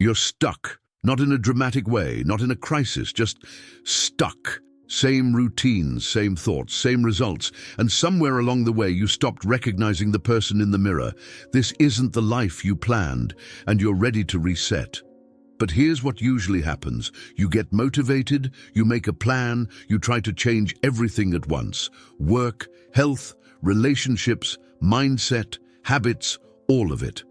You're stuck, not in a dramatic way, not in a crisis, just stuck. Same routines, same thoughts, same results, and somewhere along the way you stopped recognizing the person in the mirror. This isn't the life you planned, and you're ready to reset. But here's what usually happens. You get motivated, you make a plan, you try to change everything at once. Work, health, relationships, mindset, habits, all of it.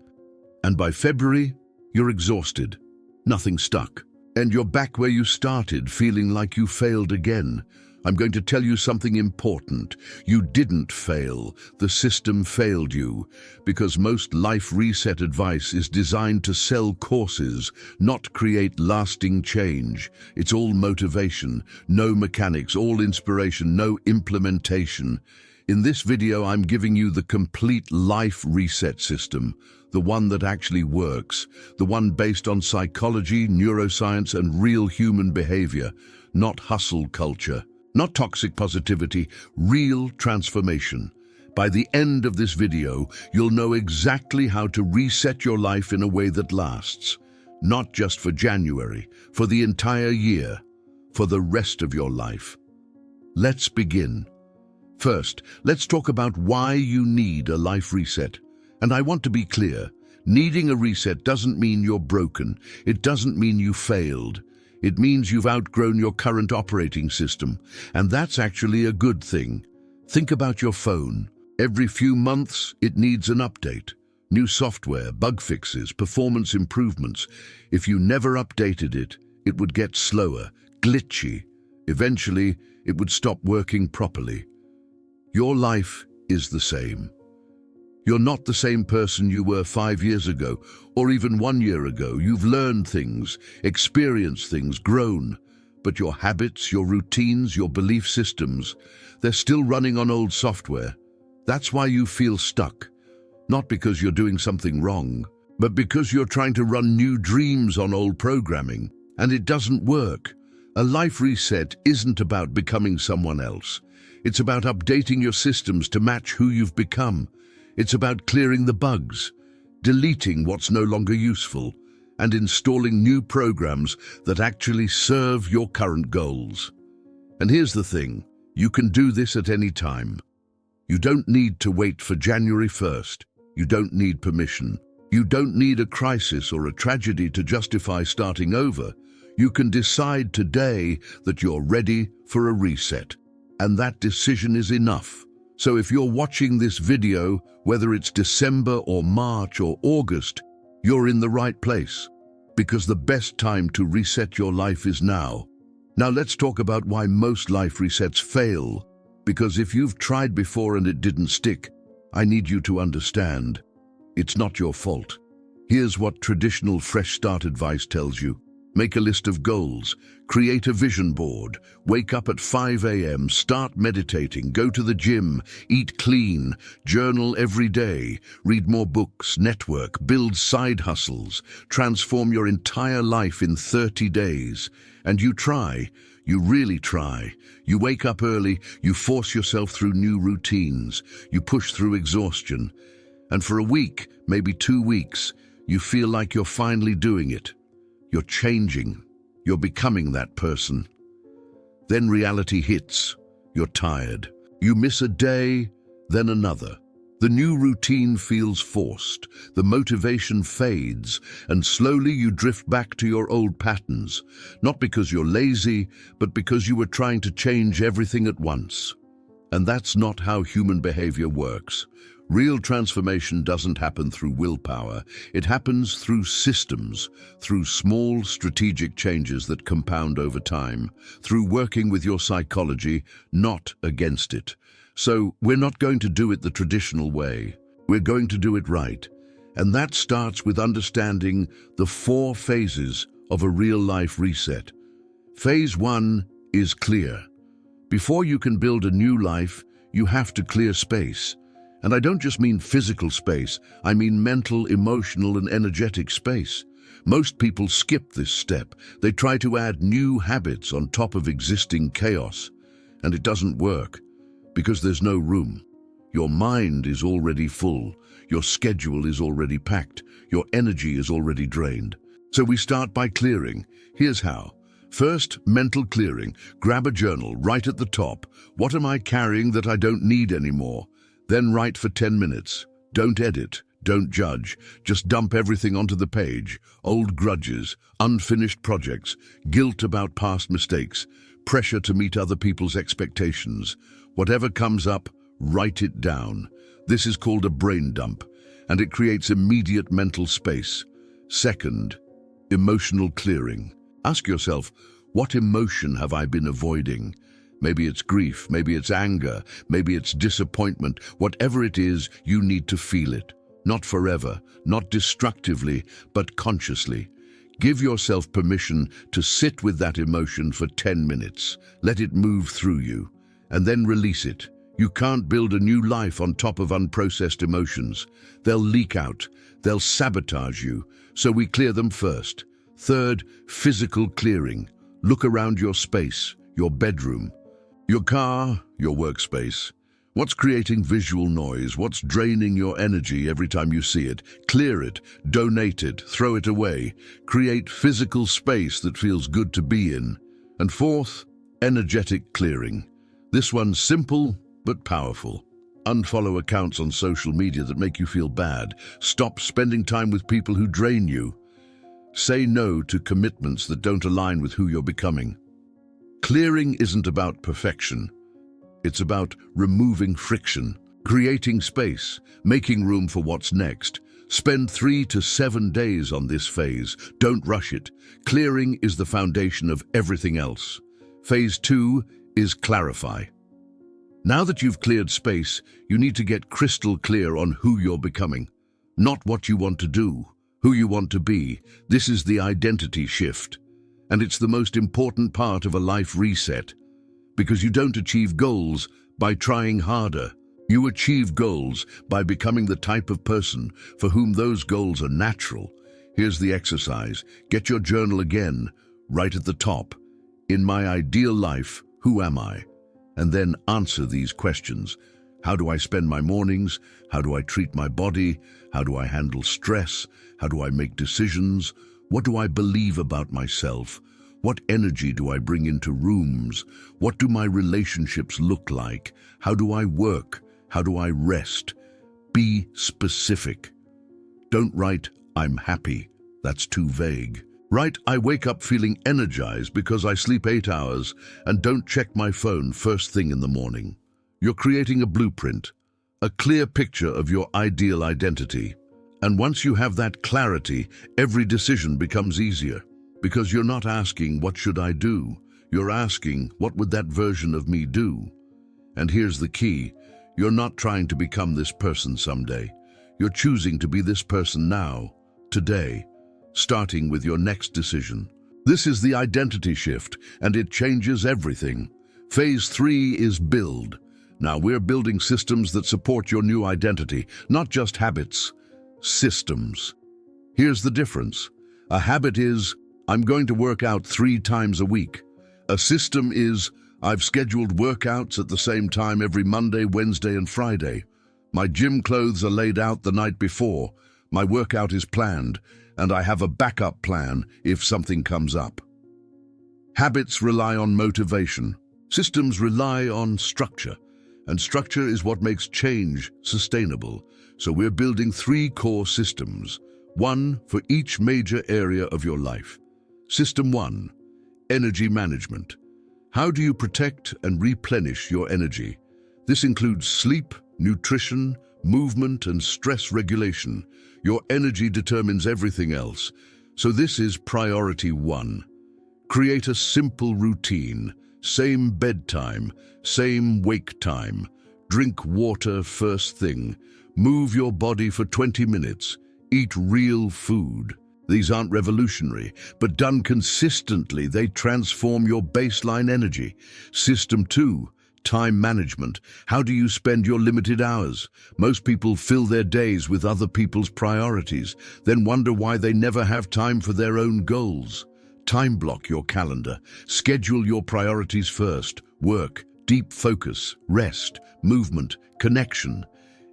And by February, you're exhausted. Nothing stuck. And you're back where you started, feeling like you failed again. I'm going to tell you something important. You didn't fail. The system failed you. Because most life reset advice is designed to sell courses, not create lasting change. It's all motivation, no mechanics, all inspiration, no implementation. In this video, I'm giving you the complete life reset system. The one that actually works, the one based on psychology, neuroscience, and real human behavior, not hustle culture, not toxic positivity, real transformation. By the end of this video, you'll know exactly how to reset your life in a way that lasts, not just for January, for the entire year, for the rest of your life. Let's begin. First, let's talk about why you need a life reset. And I want to be clear, needing a reset doesn't mean you're broken. It doesn't mean you failed. It means you've outgrown your current operating system. And that's actually a good thing. Think about your phone. Every few months, it needs an update. New software, bug fixes, performance improvements. If you never updated it, it would get slower, glitchy. Eventually, it would stop working properly. Your life is the same. You're not the same person you were 5 years ago, or even 1 year ago. You've learned things, experienced things, grown. But your habits, your routines, your belief systems, they're still running on old software. That's why you feel stuck. Not because you're doing something wrong, but because you're trying to run new dreams on old programming, and it doesn't work. A life reset isn't about becoming someone else. It's about updating your systems to match who you've become. It's about clearing the bugs, deleting what's no longer useful, and installing new programs that actually serve your current goals. And here's the thing, you can do this at any time. You don't need to wait for January 1st. You don't need permission. You don't need a crisis or a tragedy to justify starting over. You can decide today that you're ready for a reset. And that decision is enough. So if you're watching this video, whether it's December or March or August, you're in the right place. Because the best time to reset your life is now. Now let's talk about why most life resets fail. Because if you've tried before and it didn't stick, I need you to understand, it's not your fault. Here's what traditional fresh start advice tells you. Make a list of goals, create a vision board, wake up at 5 a.m., start meditating, go to the gym, eat clean, journal every day, read more books, network, build side hustles, transform your entire life in 30 days. And you try, you really try. You wake up early, you force yourself through new routines, you push through exhaustion. And for a week, maybe 2 weeks, you feel like you're finally doing it. You're changing. You're becoming that person. Then reality hits. You're tired. You miss a day, then another. The new routine feels forced. The motivation fades, and slowly you drift back to your old patterns. Not because you're lazy, but because you were trying to change everything at once. And that's not how human behavior works. Real transformation doesn't happen through willpower. It happens through systems, through small strategic changes that compound over time, through working with your psychology, not against it. So we're not going to do it the traditional way. We're going to do it right. And that starts with understanding the 4 phases of a real-life reset. Phase 1 is clear. Before you can build a new life, you have to clear space. And I don't just mean physical space, I mean mental, emotional, and energetic space. Most people skip this step. They try to add new habits on top of existing chaos. And it doesn't work, because there's no room. Your mind is already full. Your schedule is already packed. Your energy is already drained. So we start by clearing. Here's how. First, mental clearing. Grab a journal, write at the top. What am I carrying that I don't need anymore? Then write for 10 minutes. Don't edit, don't judge. Just dump everything onto the page. Old grudges, unfinished projects, guilt about past mistakes, pressure to meet other people's expectations. Whatever comes up, write it down. This is called a brain dump, and it creates immediate mental space. Second, emotional clearing. Ask yourself, what emotion have I been avoiding? Maybe it's grief, maybe it's anger, maybe it's disappointment. Whatever it is, you need to feel it. Not forever, not destructively, but consciously. Give yourself permission to sit with that emotion for 10 minutes. Let it move through you, and then release it. You can't build a new life on top of unprocessed emotions. They'll leak out, they'll sabotage you, so we clear them first. Third, physical clearing. Look around your space, your bedroom, your car, your workspace. What's creating visual noise? What's draining your energy every time you see it? Clear it, donate it, throw it away. Create physical space that feels good to be in. And fourth, energetic clearing. This one's simple but powerful. Unfollow accounts on social media that make you feel bad. Stop spending time with people who drain you. Say no to commitments that don't align with who you're becoming. Clearing isn't about perfection. It's about removing friction, creating space, making room for what's next. Spend 3 to 7 days on this phase. Don't rush it. Clearing is the foundation of everything else. Phase 2 is clarify. Now that you've cleared space, you need to get crystal clear on who you're becoming. Not what you want to do, who you want to be. This is the identity shift. And it's the most important part of a life reset. Because you don't achieve goals by trying harder. You achieve goals by becoming the type of person for whom those goals are natural. Here's the exercise. Get your journal again, right at the top. In my ideal life, who am I? And then answer these questions. How do I spend my mornings? How do I treat my body? How do I handle stress? How do I make decisions? What do I believe about myself? What energy do I bring into rooms? What do my relationships look like? How do I work? How do I rest? Be specific. Don't write, I'm happy. That's too vague. Write, I wake up feeling energized because I sleep 8 hours and don't check my phone first thing in the morning. You're creating a blueprint, a clear picture of your ideal identity. And once you have that clarity, every decision becomes easier. Because you're not asking, what should I do? You're asking, what would that version of me do? And here's the key. You're not trying to become this person someday. You're choosing to be this person now, today, starting with your next decision. This is the identity shift, and it changes everything. Phase 3 is build. Now we're building systems that support your new identity, not just habits, systems. Here's the difference. A habit is, I'm going to work out 3 times a week. A system is, I've scheduled workouts at the same time every Monday, Wednesday, and Friday. My gym clothes are laid out the night before. My workout is planned, and I have a backup plan if something comes up. Habits rely on motivation. Systems rely on structure. And structure is what makes change sustainable. So we're building 3 core systems, one for each major area of your life. System 1, energy management. How do you protect and replenish your energy? This includes sleep, nutrition, movement, and stress regulation. Your energy determines everything else. So this is priority 1. Create a simple routine. Same bedtime, same wake time. Drink water first thing. Move your body for 20 minutes. Eat real food. These aren't revolutionary, but done consistently, they transform your baseline energy. System 2, time management. How do you spend your limited hours? Most people fill their days with other people's priorities, then wonder why they never have time for their own goals. Time block your calendar. Schedule your priorities first. Work, deep focus, rest, movement, connection.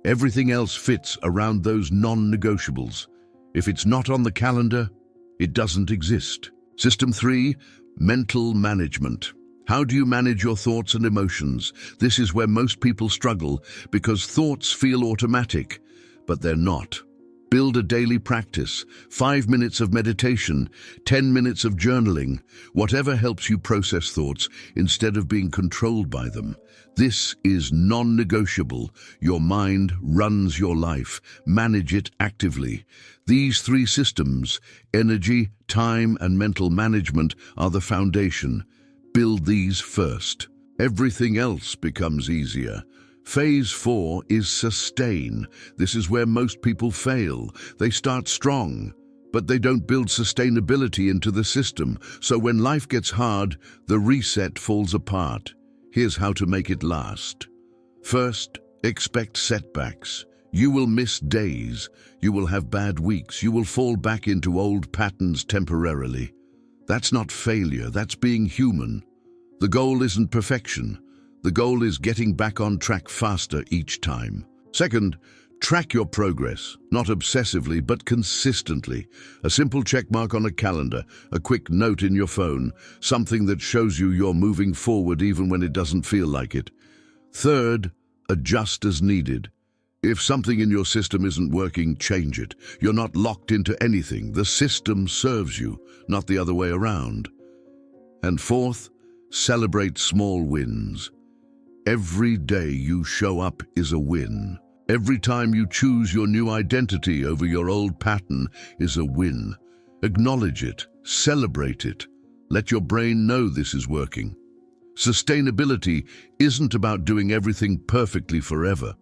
Everything else fits around those non-negotiables. If it's not on the calendar, It doesn't exist. System 3, mental management. How do you manage your thoughts and emotions? This is where most people struggle because thoughts feel automatic, but they're not. Build a daily practice, 5 minutes of meditation, 10 minutes of journaling, whatever helps you process thoughts instead of being controlled by them. This is non-negotiable. Your mind runs your life. Manage it actively. These 3 systems, energy, time, and mental management, are the foundation. Build these first. Everything else becomes easier. Phase 4 is sustain. This is where most people fail. They start strong, but they don't build sustainability into the system. So when life gets hard, the reset falls apart. Here's how to make it last. First, expect setbacks. You will miss days. You will have bad weeks. You will fall back into old patterns temporarily. That's not failure. That's being human. The goal isn't perfection. The goal is getting back on track faster each time. Second, track your progress, not obsessively, but consistently. A simple checkmark on a calendar, a quick note in your phone, something that shows you you're moving forward even when it doesn't feel like it. Third, adjust as needed. If something in your system isn't working, change it. You're not locked into anything. The system serves you, not the other way around. And fourth, celebrate small wins. Every day you show up is a win. Every time you choose your new identity over your old pattern is a win. Acknowledge it, celebrate it. Let your brain know this is working. Sustainability isn't about doing everything perfectly forever.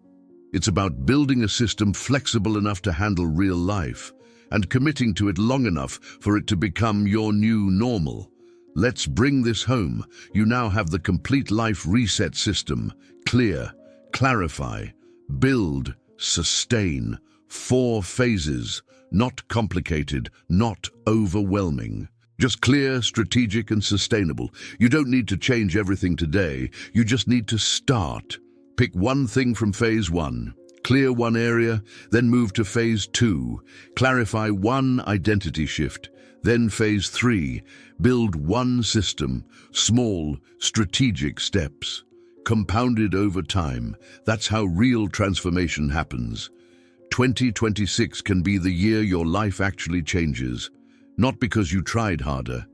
It's about building a system flexible enough to handle real life and committing to it long enough for it to become your new normal. Let's bring this home. You now have the complete life reset system. Clear, clarify, build, sustain. 4 phases. Not complicated, not overwhelming. Just clear, strategic, and sustainable. You don't need to change everything today. You just need to start. Pick one thing from phase 1. Clear one area, then move to phase 2. Clarify one identity shift. Then phase 3, build one system, small, strategic steps, compounded over time. That's how real transformation happens. 2026 can be the year your life actually changes, not because you tried harder,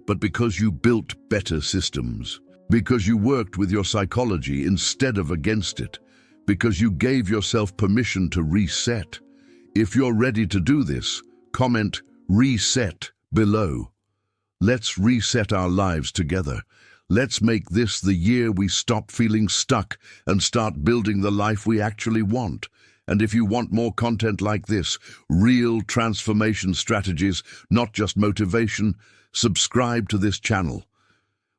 but because you built better systems, because you worked with your psychology instead of against it, because you gave yourself permission to reset. If you're ready to do this, comment "reset" below. Let's reset our lives together. Let's make this the year we stop feeling stuck and start building the life we actually want. And if you want more content like this, real transformation strategies, not just motivation, subscribe to this channel.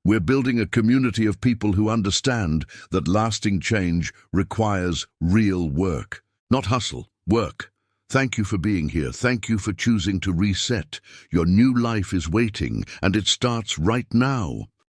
We're building a community of people who understand that lasting change requires real work, not hustle, work. Thank you for being here. Thank you for choosing to reset. Your new life is waiting, and it starts right now.